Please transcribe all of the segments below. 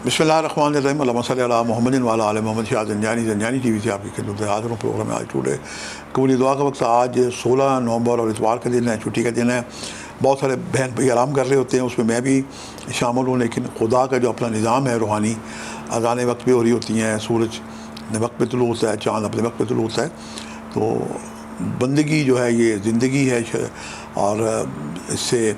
बिस्मिल्लाहिर्रहमानिर्रहीम अल्लाहुम्मा सल्ली अला मुहम्मदिन व अला आलि मोहम्मद। शाह ज़ंजानी टीवी से आपकी खिदमत में हाज़िर हूँ। प्रोग्राम में आज टुडे कबूली दुआ का वक्त। आज 16 नवंबर और इतवार का दिन है, छुट्टी का दिन है। बहुत सारे बहन भाई आराम कर रहे होते हैं, उसमें मैं भी शामिल हूँ। लेकिन खुदा का जो अपना निज़ाम है रूहानी, अज़ानें वक्त पे हो रही होती हैं, सूरज अपने वक्त पे तुलू होता है, चाँद अपने वक्त पे तुलू होता है। तो बंदगी जो है ये ज़िंदगी है, और इससे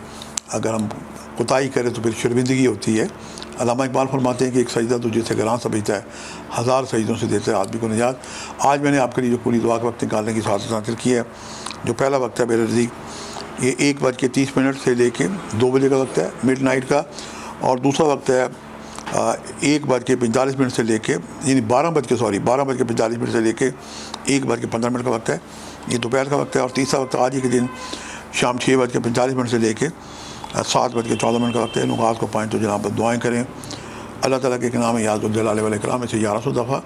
अगर हम कोताही करें तो फिर शर्मिंदगी होती है। अल्लामा इकबाल फरमाते हैं कि एक सजदा तो जिसे ग्रां समझता है, हज़ार सजदों से देता है आदमी को निजात। आज मैंने आपके लिए जो पूरी दुआ का वक्त निकालने की साथ हासिल की है, जो पहला वक्त है मेरे नज़दीक ये 1:30 से लेके 2 बजे का वक्त है मिडनाइट का, और दूसरा वक्त है 1:45 से लेके, यानी 12:45 से लेके 1:15 का वक्त है, ये दोपहर का वक्त है। और तीसरा वक्त आज ही के दिन शाम 6:45 से लेके 7:14 का वक्त है। नुकात को पाएँ तो जनाब दुआएँ करें। अल्लाह ताला के नाम है याज़ुल जलाल वल इकराम से 1100 दफ़ा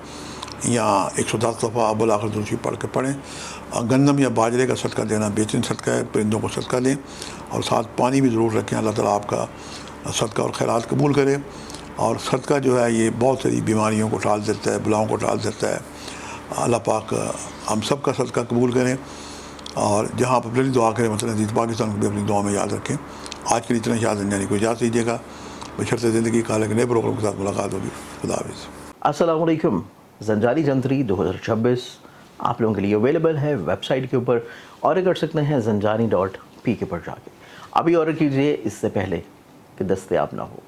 या 110 दफ़ा अब्बुल आखिर दुरूद शरीफ पढ़ें। गंदम या बाजरे का सदका देना बेहतरीन सदका है, परिंदों को सदका दें और साथ पानी भी ज़रूर रखें। अल्लाह ताला आपका सदका और खैरात कबूल करे। और सदका जो है ये बहुत सारी बीमारियों को टाल देता है, बलाओं को टाल देता है। अल्लाह पाक हम सब का सदका कबूल करें। और जहाँ आप अपने लिए दुआ करें, मतलब अज़ीज़ पाकिस्तान को भी अपनी दुआ में याद रखें। आज के लिए इतना। शाह ज़ंजानी को इजाज़त दीजिएगा, बशर्ते ज़िंदगी का एक नए प्रोग्राम के साथ मुलाकात होगी। खुदा हाफ़िज़। अस्सलाम वालेकुम। ज़ंजानी जंतरी 2026 आप लोगों के लिए अवेलेबल है वेबसाइट के ऊपर। ऑर्डर कर सकते हैं ज़ंजानी.pk पर जाके। अभी ऑर्डर कीजिए इससे पहले कि दस्तयाब ना हो।